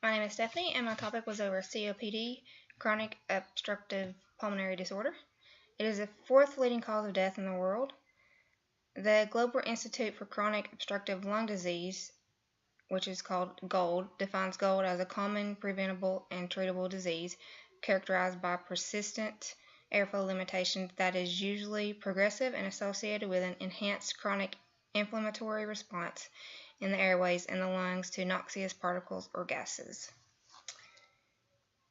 My name is Stephanie, and my topic was over COPD, chronic obstructive pulmonary disorder. It is the fourth leading cause of death in the world. The Global Institute for Chronic Obstructive Lung Disease, which is called GOLD, defines GOLD as a common, preventable, and treatable disease characterized by persistent airflow limitations that is usually progressive and associated with an enhanced chronic inflammatory response in the airways and the lungs to noxious particles or gases.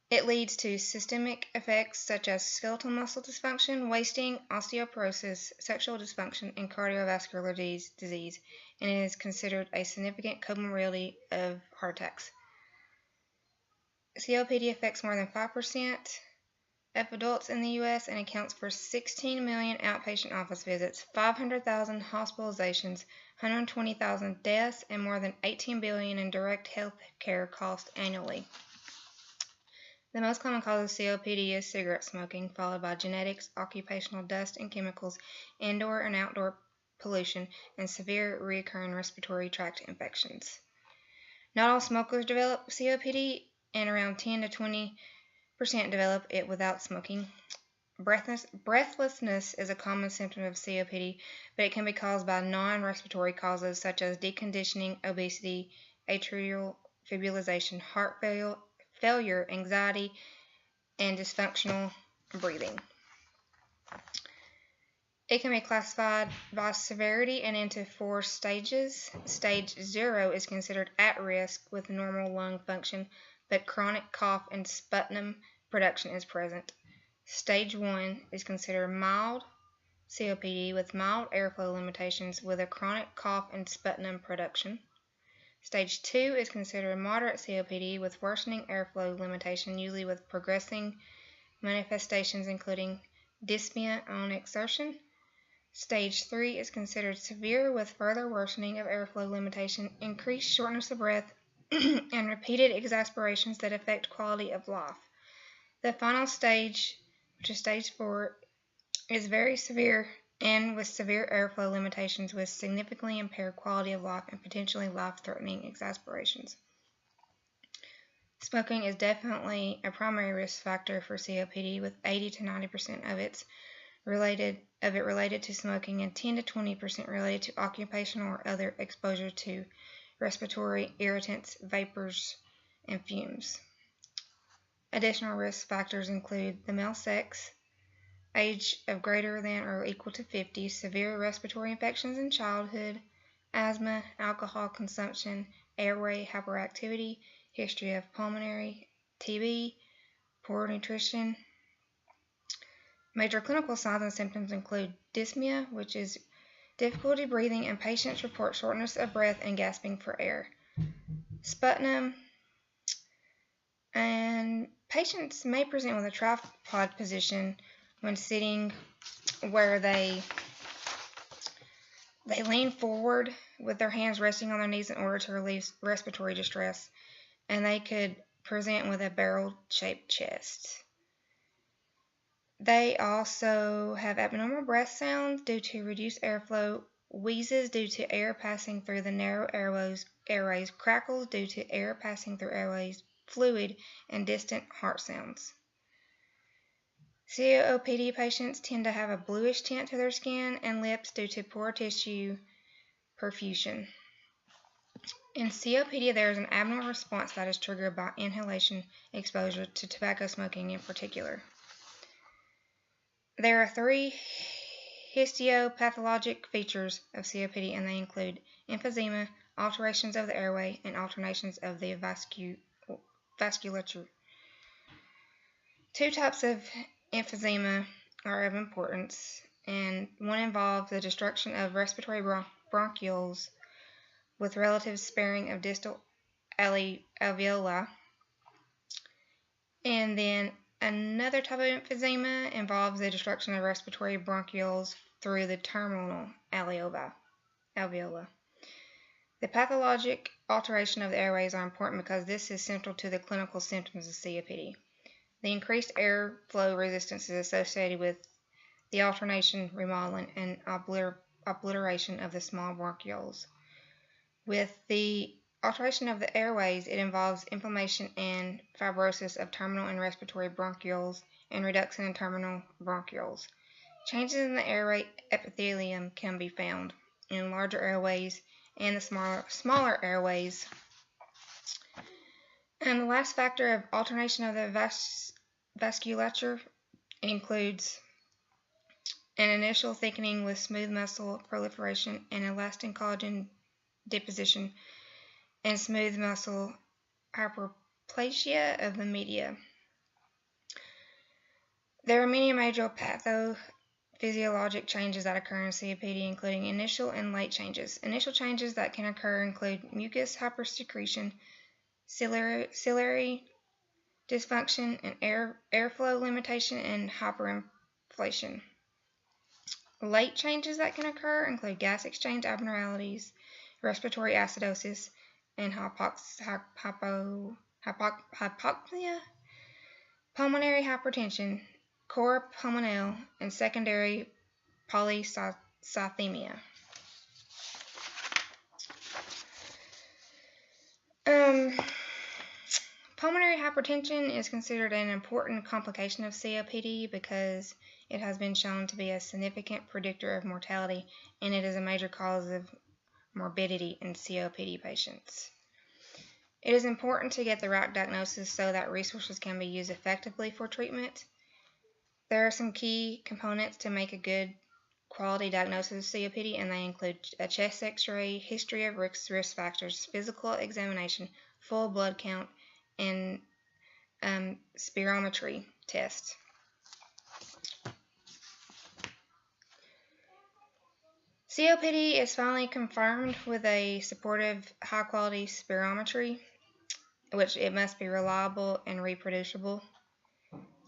It leads to systemic effects such as skeletal muscle dysfunction, wasting, osteoporosis, sexual dysfunction, and cardiovascular disease, and it is considered a significant comorbidity of heart attacks. COPD affects more than 5% of adults in the U.S. and accounts for 16 million outpatient office visits, 500,000 hospitalizations, 120,000 deaths, and more than $18 billion in direct health care costs annually. The most common cause of COPD is cigarette smoking, followed by genetics, occupational dust and chemicals, indoor and outdoor pollution, and severe recurring respiratory tract infections. Not all smokers develop COPD, and around 10 to 20% develop it without smoking. Breathlessness is a common symptom of COPD, but it can be caused by non-respiratory causes such as deconditioning, obesity, atrial fibrillation, heart failure, anxiety, and dysfunctional breathing. It can be classified by severity and into 4 stages. Stage 0 is considered at risk with normal lung function, but chronic cough and sputum production is present. Stage 1 is considered mild COPD with mild airflow limitations with a chronic cough and sputum production. Stage 2 is considered moderate COPD with worsening airflow limitation, usually with progressing manifestations including dyspnea on exertion. Stage 3 is considered severe with further worsening of airflow limitation, increased shortness of breath, and repeated exacerbations that affect quality of life. The final stage, which is stage 4, is very severe and with severe airflow limitations with significantly impaired quality of life and potentially life-threatening exacerbations. Smoking is definitely a primary risk factor for COPD, with 80 to 90% of it related to smoking and 10 to 20% related to occupational or other exposure to respiratory irritants, vapors, and fumes. Additional risk factors include the male sex, age of greater than or equal to 50, severe respiratory infections in childhood, asthma, alcohol consumption, airway hyperactivity, history of pulmonary TB, poor nutrition. Major clinical signs and symptoms include dyspnea, which is difficulty breathing, and patients report shortness of breath and gasping for air. Sputum, and patients may present with a tripod position when sitting, where they lean forward with their hands resting on their knees in order to relieve respiratory distress, and they could present with a barrel-shaped chest. They also have abnormal breath sounds due to reduced airflow, wheezes due to air passing through the narrow airways, crackles due to air passing through airways, fluid, and distant heart sounds. COPD patients tend to have a bluish tint to their skin and lips due to poor tissue perfusion. In COPD, there is an abnormal response that is triggered by inhalation exposure to tobacco smoking in particular. There are 3 histopathologic features of COPD, and they include emphysema, alterations of the airway, and alterations of the vasculature. 2 types of emphysema are of importance, and one involves the destruction of respiratory bronchioles with relative sparing of distal alveoli, and then another type of emphysema involves the destruction of respiratory bronchioles through the terminal alveoli. The pathologic alteration of the airways are important because this is central to the clinical symptoms of COPD. The increased airflow resistance is associated with the alternation, remodeling, and obliteration of the small bronchioles. With the Alteration of the airways, it involves inflammation and fibrosis of terminal and respiratory bronchioles and reduction in terminal bronchioles. Changes in the airway epithelium can be found in larger airways and the smaller airways. And the last factor of alternation of the vasculature includes an initial thickening with smooth muscle proliferation and elastin collagen deposition and smooth muscle hyperplasia of the media. There are many major pathophysiologic changes that occur in COPD, including initial and late changes. Initial changes that can occur include mucus hypersecretion, ciliary dysfunction, and airflow limitation, and hyperinflation. Late changes that can occur include gas exchange abnormalities, respiratory acidosis, and hypoxia, pulmonary hypertension, cor pulmonale, and secondary polycythemia. Pulmonary hypertension is considered an important complication of COPD because it has been shown to be a significant predictor of mortality, and it is a major cause of morbidity in COPD patients. It is important to get the right diagnosis so that resources can be used effectively for treatment. There are some key components to make a good quality diagnosis of COPD, and they include a chest x-ray, history of risk factors, physical examination, full blood count, and spirometry test. COPD is finally confirmed with a supportive high-quality spirometry, which it must be reliable and reproducible.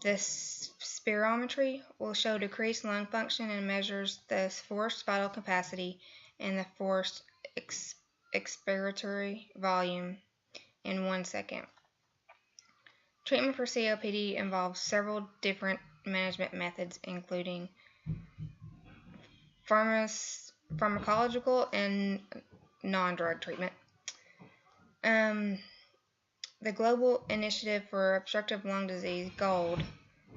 This spirometry will show decreased lung function and measures the forced vital capacity and the forced expiratory volume in 1 second. Treatment for COPD involves several different management methods, including pharmacological and non-drug treatment. The Global Initiative for Obstructive Lung Disease, GOLD,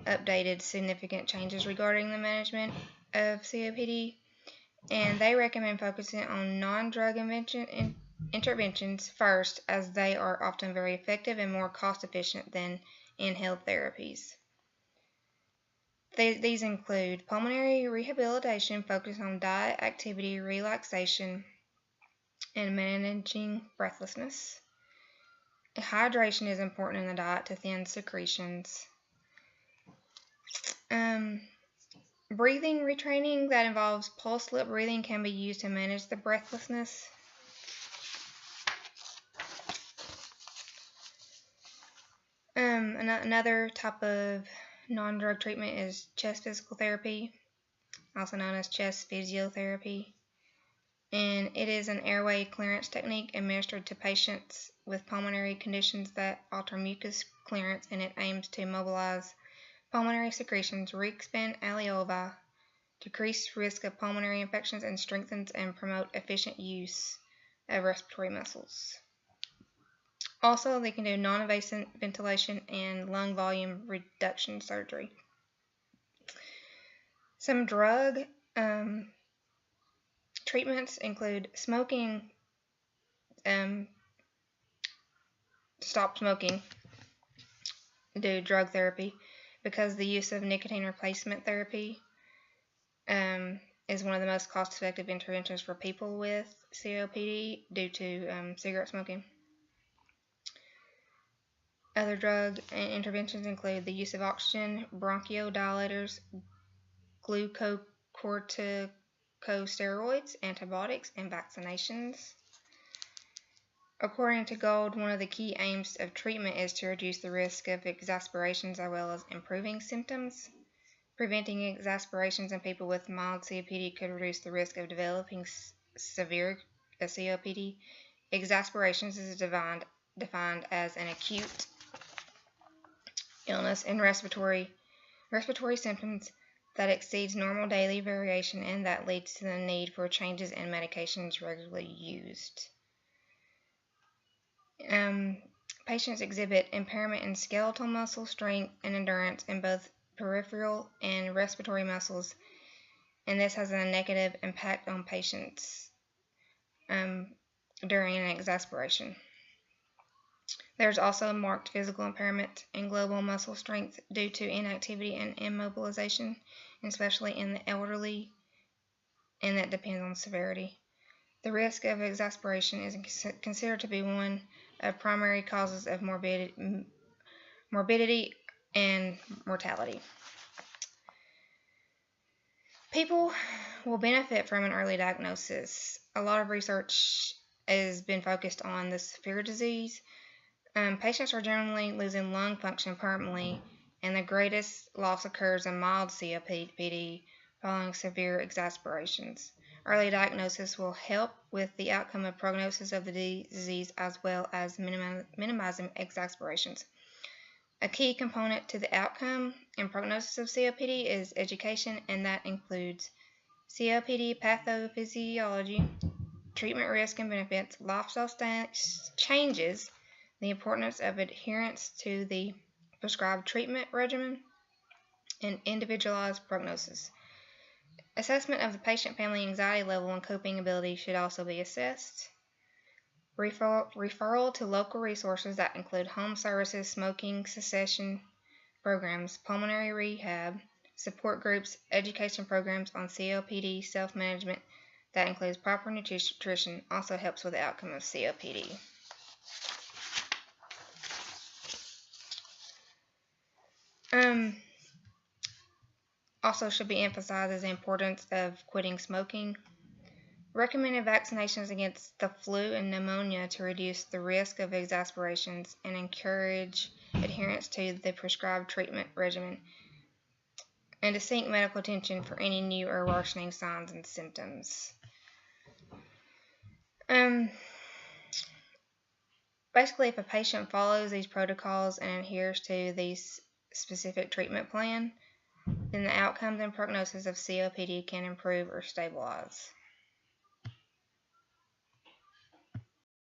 updated significant changes regarding the management of COPD, and they recommend focusing on non-drug interventions first, as they are often very effective and more cost-efficient than inhaled therapies. These include pulmonary rehabilitation, focused on diet, activity, relaxation, and managing breathlessness. Hydration is important in the diet to thin secretions. Breathing retraining that involves pulse lip breathing can be used to manage the breathlessness. Another type of non-drug treatment is chest physical therapy, also known as chest physiotherapy. And it is an airway clearance technique administered to patients with pulmonary conditions that alter mucus clearance, and it aims to mobilize pulmonary secretions, re-expand alveoli, decrease risk of pulmonary infections, and strengthens and promote efficient use of respiratory muscles. Also, they can do non-invasive ventilation and lung volume reduction surgery. Some drug treatments include smoking, stop smoking, do drug therapy, because the use of nicotine replacement therapy is one of the most cost-effective interventions for people with COPD due to cigarette smoking. Other drug interventions include the use of oxygen, bronchodilators, glucocorticosteroids, antibiotics, and vaccinations. According to GOLD, one of the key aims of treatment is to reduce the risk of exacerbations as well as improving symptoms. Preventing exacerbations in people with mild COPD could reduce the risk of developing severe COPD. Exacerbations is defined as an acute illness and respiratory symptoms that exceeds normal daily variation and that leads to the need for changes in medications regularly used. Patients exhibit impairment in skeletal muscle strength and endurance in both peripheral and respiratory muscles, and this has a negative impact on patients during an exaspiration. There's also marked physical impairment in global muscle strength due to inactivity and immobilization, especially in the elderly, and that depends on severity. The risk of exaspiration is considered to be one of primary causes of morbidity and mortality. People will benefit from an early diagnosis. A lot of research has been focused on the severe disease. Patients are generally losing lung function permanently, and the greatest loss occurs in mild COPD following severe exasperations. Early diagnosis will help with the outcome of prognosis of the disease as well as minimizing exasperations. A key component to the outcome and prognosis of COPD is education, and that includes COPD pathophysiology, treatment risk and benefits, lifestyle changes, the importance of adherence to the prescribed treatment regimen, and individualized prognosis. Assessment of the patient family anxiety level and coping ability should also be assessed. Referral to local resources that include home services, smoking cessation programs, pulmonary rehab, support groups, education programs on COPD self-management that includes proper nutrition also helps with the outcome of COPD. Also should be emphasized is the importance of quitting smoking. Recommended vaccinations against the flu and pneumonia to reduce the risk of exasperations and encourage adherence to the prescribed treatment regimen, and to seek medical attention for any new or worsening signs and symptoms. Basically, if a patient follows these protocols and adheres to these specific treatment plan, then the outcomes and prognosis of COPD can improve or stabilize.